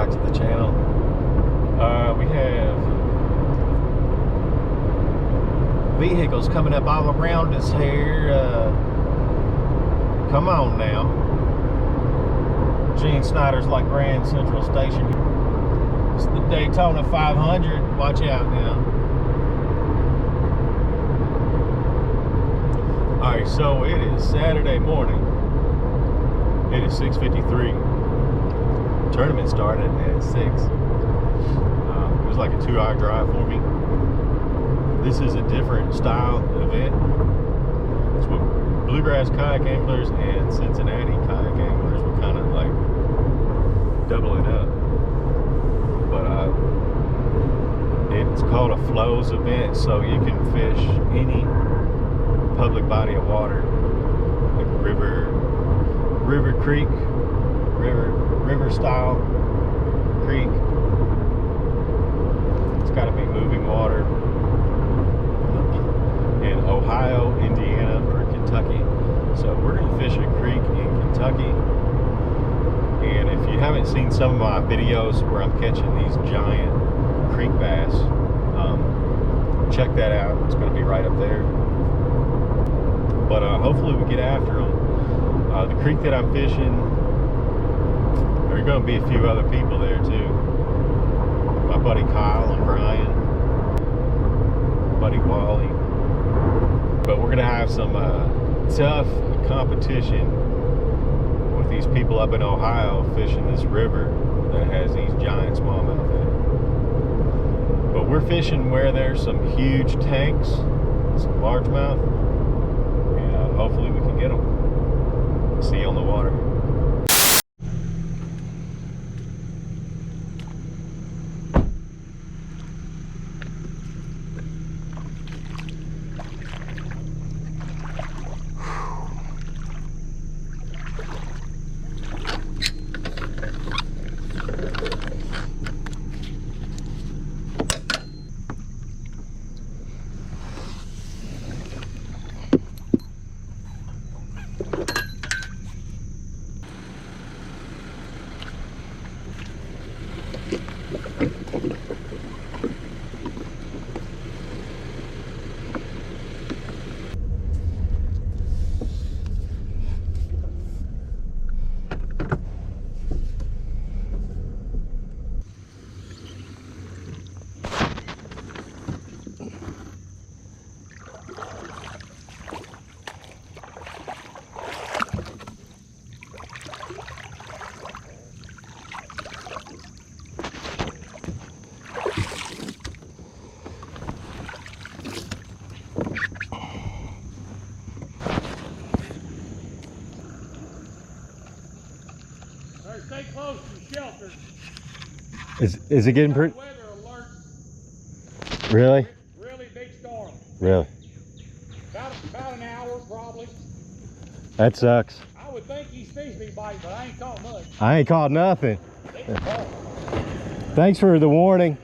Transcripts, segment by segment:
back to the channel. We have vehicles coming up all around us here. Come on now. Gene Snyder's like Grand Central Station. It's the Daytona 500. Watch out now. Alright, so it is Saturday morning. It is 6:53. Tournament started at 6. It was like a 2-hour drive for me. This is a different style event. It's what Bluegrass kayak anglers and Cincinnati kayak anglers were kind of like doubling up. But it's called a Flows event, so you can fish any public body of water, like river, creek, river style creek. It's got to be moving water in Ohio, Indiana, or Kentucky. So we're going to fish a creek in Kentucky. And if you haven't seen some of my videos where I'm catching these giant creek bass, check that out. It's going to be right up there. But hopefully we get after them. The creek that I'm fishing, there are going to be a few other people there too. My buddy Kyle and Brian, buddy Wally. But we're going to have some tough competition with these people up in Ohio fishing this river that has these giant smallmouth in it. But we're fishing where there's some huge tanks, some largemouth, and hopefully we can get them. See you on the water. Stay close to the shelter. Is it getting pretty? Weather alert. Really? Really big storm. Really? About an hour probably. That sucks. I would think he's fish me bite, but I ain't caught much. I ain't caught nothing. Thanks for the warning.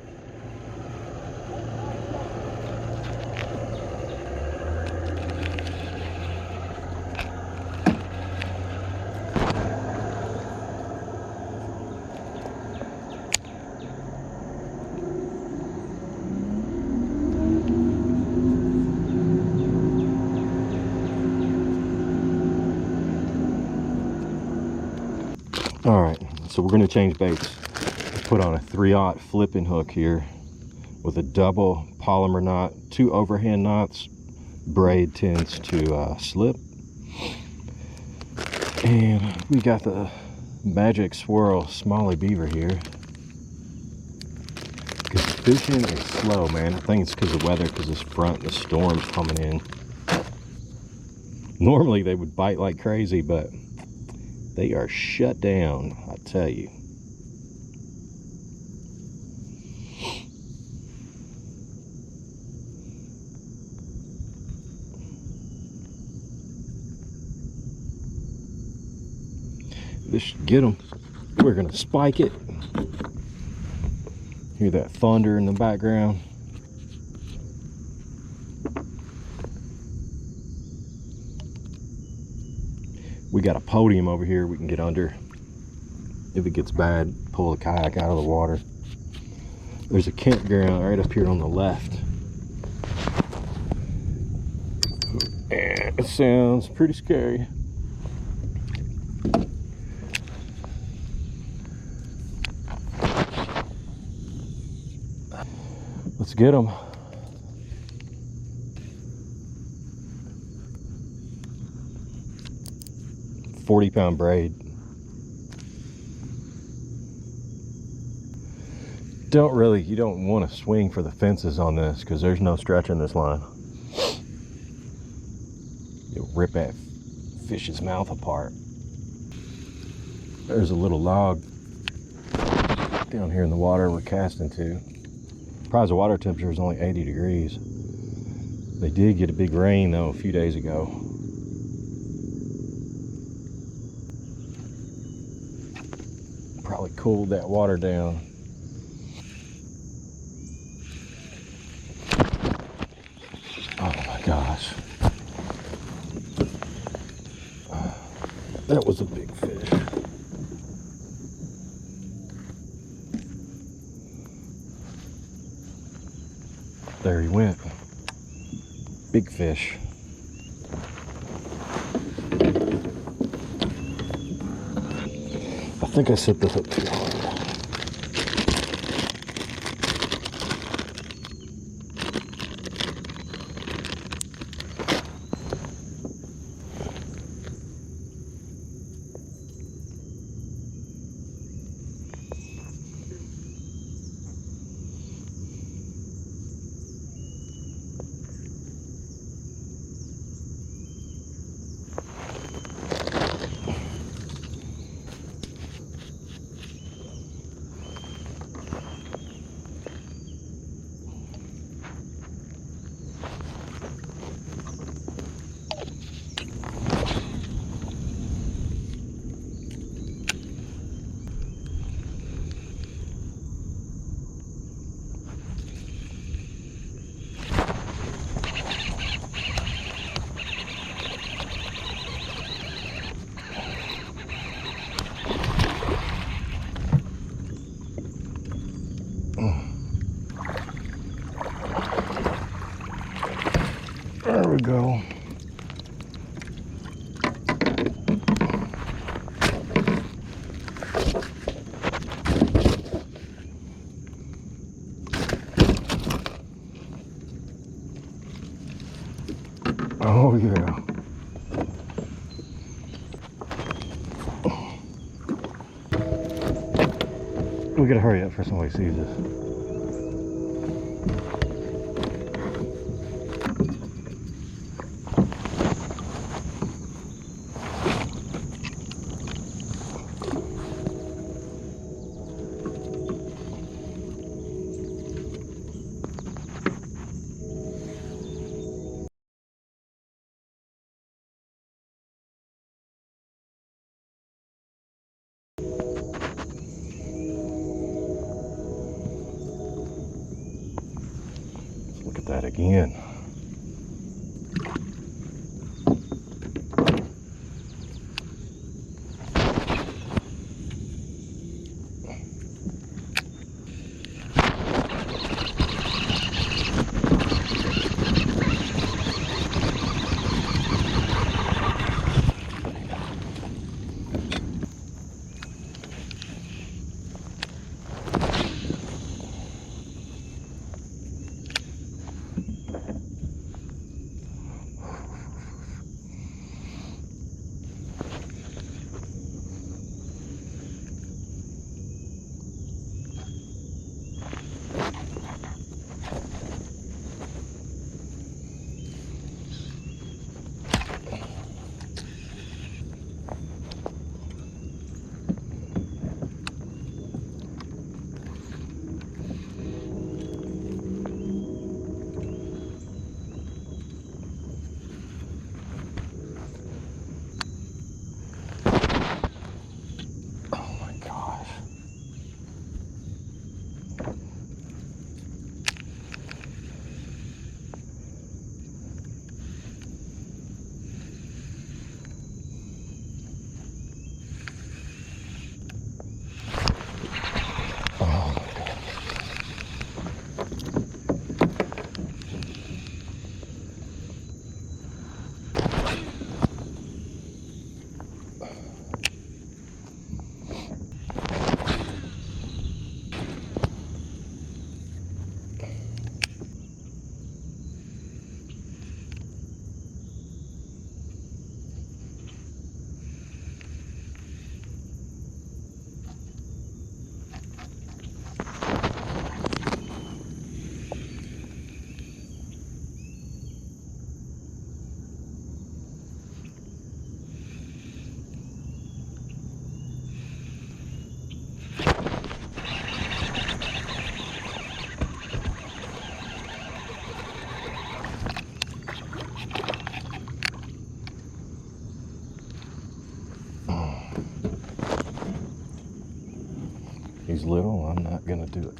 All right, so we're gonna change baits. Put on a 3/0 flipping hook here with a double polymer knot, 2 overhand knots. Braid tends to slip. And we got the Magic Swirl Smalley Beaver here. Because fishing is slow, man. I think it's because of weather, because this front, the storm's coming in. Normally they would bite like crazy, but they are shut down, I tell you. This should get them. We're gonna spike it. Hear that thunder in the background. We got a podium over here we can get under. if it gets bad, pull the kayak out of the water. There's a campground right up here on the left. And it sounds pretty scary. Let's get them. £40 braid. You don't want to swing for the fences on this because there's no stretching this line. You'll rip that fish's mouth apart. There's a little log down here in the water we're casting to. Surprised the water temperature is only 80 degrees. They did get a big rain though a few days ago. Probably cooled that water down. Oh my gosh. That was a big fish. There he went. Big fish. I think I set this up too hard. There we go. Oh yeah. We gotta hurry up before somebody sees us. Look at that again. He's little, I'm not gonna do it.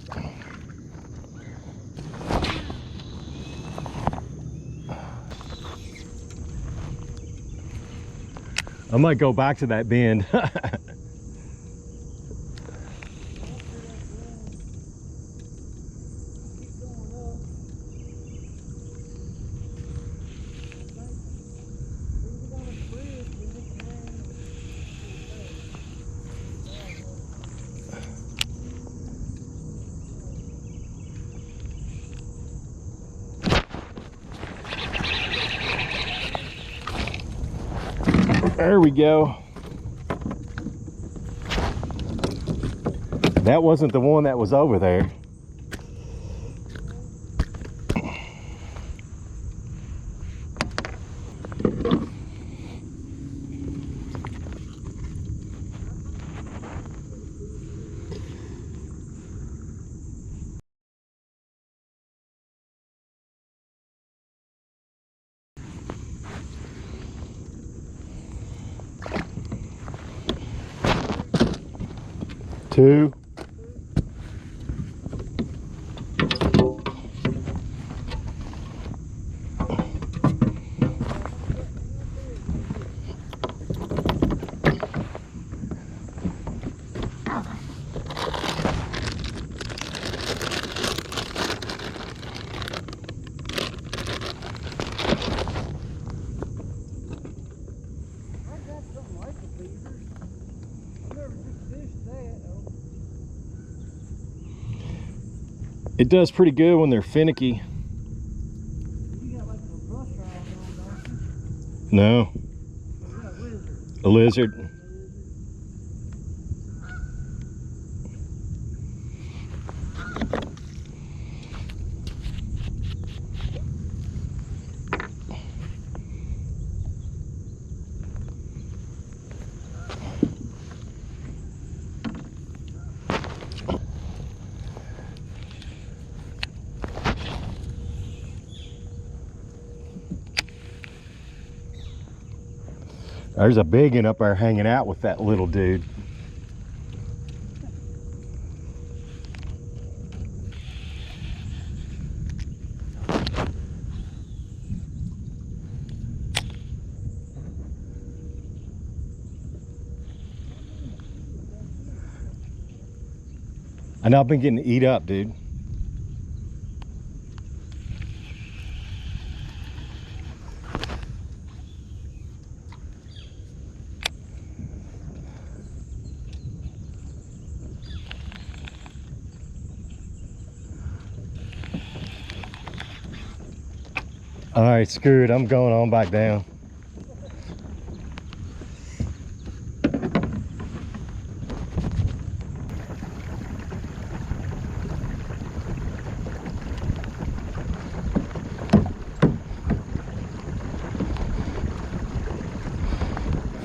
I might go back to that bend. There we go. That wasn't the one that was over there. Two. It does pretty good when they're finicky. You got like a brush trial going, don't you? No, You got a lizard. a lizard. There's a big one up there hanging out with that little dude. I know I've been getting eat up, dude. All right, screw it. I'm going on back down.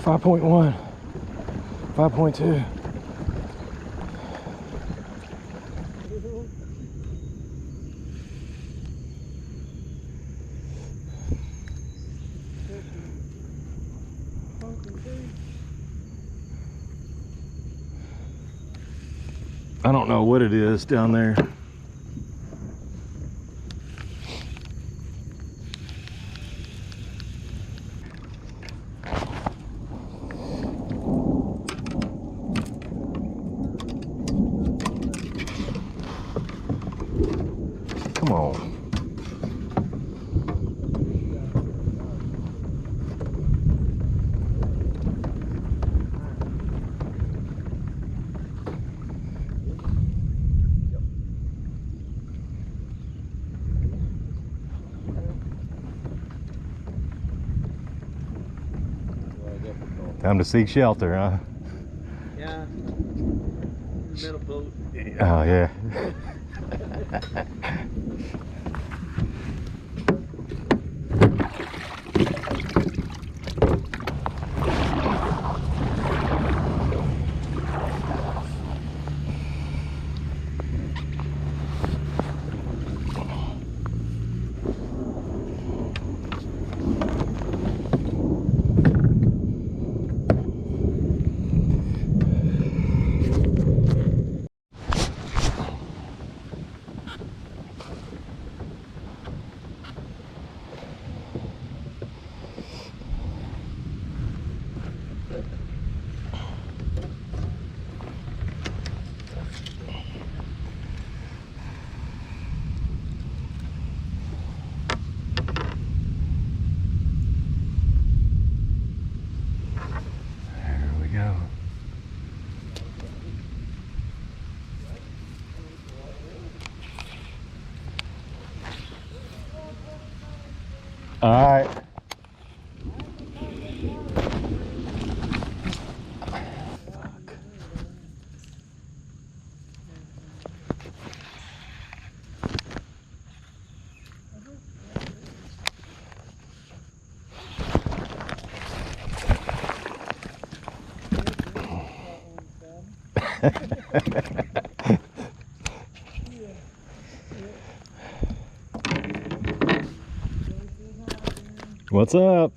Five 5.1, 5.2. I don't know what it is down there. Come on. Time to seek shelter, huh? Yeah. Metal boat. Oh, yeah. All right. What's up?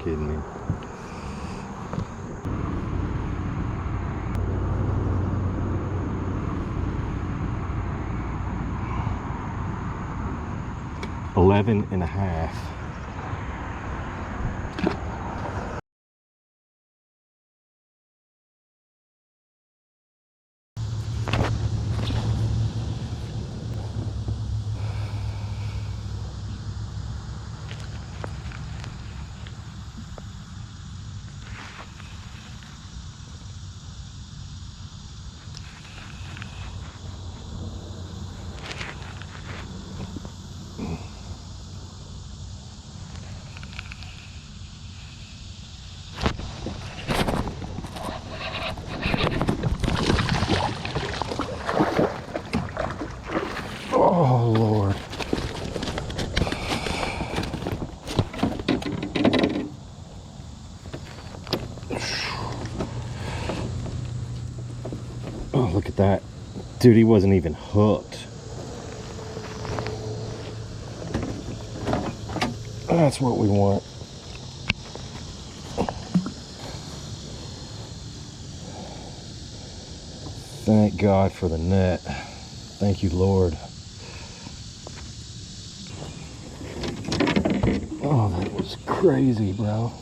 Kidding me. $11 and a half. Oh, Lord. Oh, look at that. Dude, he wasn't even hooked. That's what we want. Thank God for the net. Thank you, Lord. Oh, that was crazy, bro.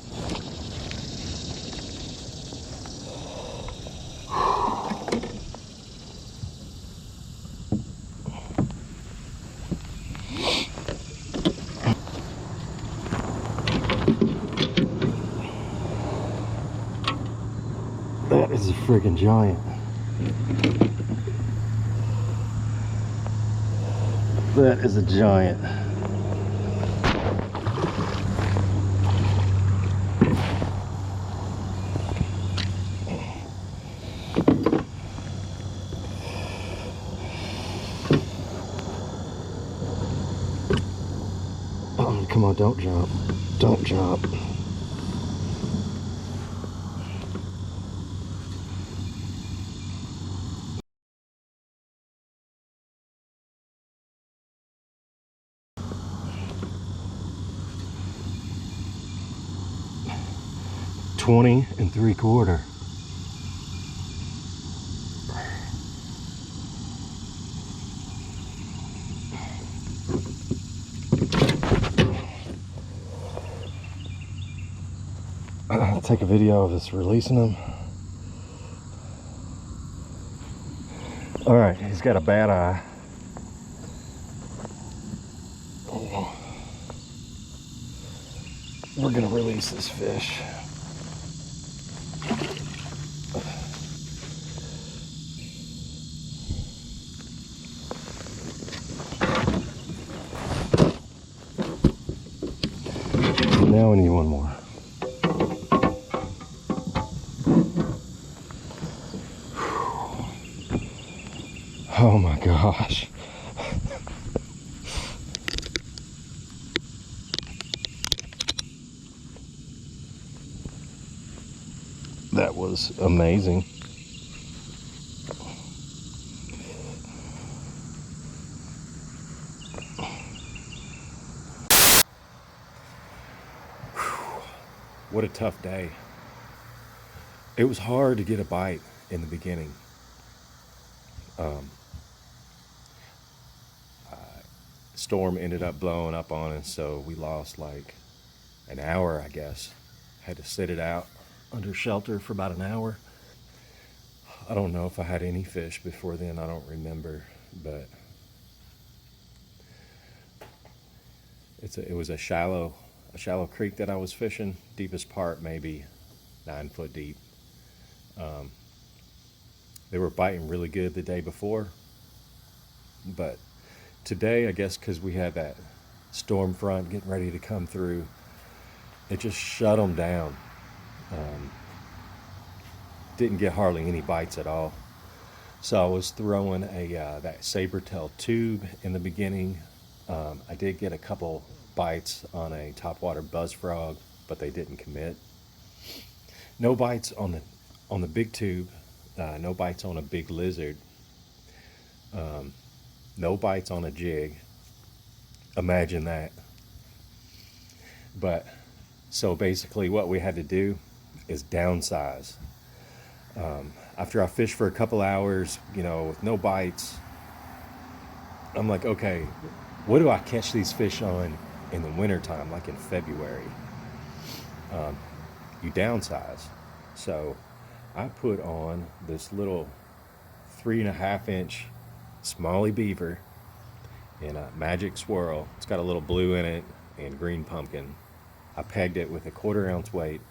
That is a friggin' giant. That is a giant. Oh, come on, don't jump. Don't jump. $20 3/4. I'll take a video of us releasing him. All right, he's got a bad eye. We're gonna release this fish. Now we need one more. Oh my gosh. That was amazing. What a tough day. It was hard to get a bite in the beginning. Storm ended up blowing up on us, so we lost like an hour, I guess. Had to sit it out under shelter for about an hour. I don't know if I had any fish before then, I don't remember, but it was a shallow creek that I was fishing. Deepest part maybe 9 foot deep. They were biting really good the day before, but today, I guess because we had that storm front getting ready to come through, it just shut them down. Didn't get hardly any bites at all. So I was throwing that saber-tailed tube in the beginning. I did get a couple bites on a topwater buzzfrog, but they didn't commit. No bites on the big tube. No bites on a big lizard. No bites on a jig. Imagine that. But so basically what we had to do is downsize. After I fished for a couple hours, with no bites, I'm like, okay, what do I catch these fish on in the wintertime, like in February? You downsize. So I put on this little 3.5 inch smallie beaver in a magic swirl. It's got a little blue in it and green pumpkin. I pegged it with a 1/4 ounce weight.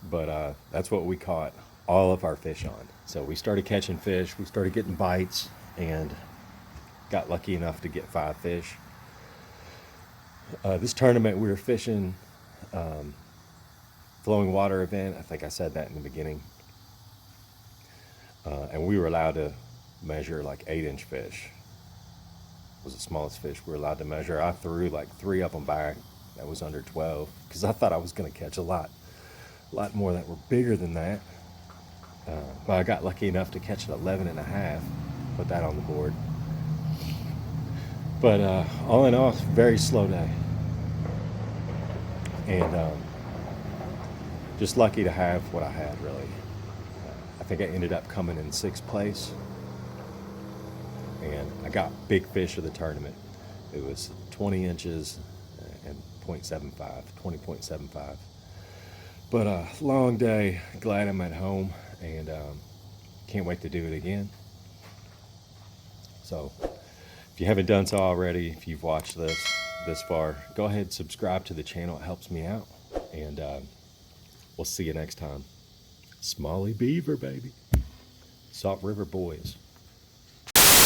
But that's what we caught all of our fish on. So we started catching fish, we started getting bites, and got lucky enough to get 5 fish. This tournament we were fishing flowing water event. I think I said that in the beginning. And we were allowed to measure like 8-inch fish. It was the smallest fish we were allowed to measure. I threw like 3 of them back. That was under 12 because I thought I was going to catch a lot more that were bigger than that. But I got lucky enough to catch an 11.5. Put that on the board. But all in all, very slow day. And just lucky to have what I had, really. I think I ended up coming in 6th place. And I got big fish of the tournament. It was 20 inches and 20.75. But long day, glad I'm at home, and can't wait to do it again. So if you haven't done so already, if you've watched this far, go ahead and subscribe to the channel. It helps me out. And we'll see you next time. Smallie beaver, baby. Salt River boys.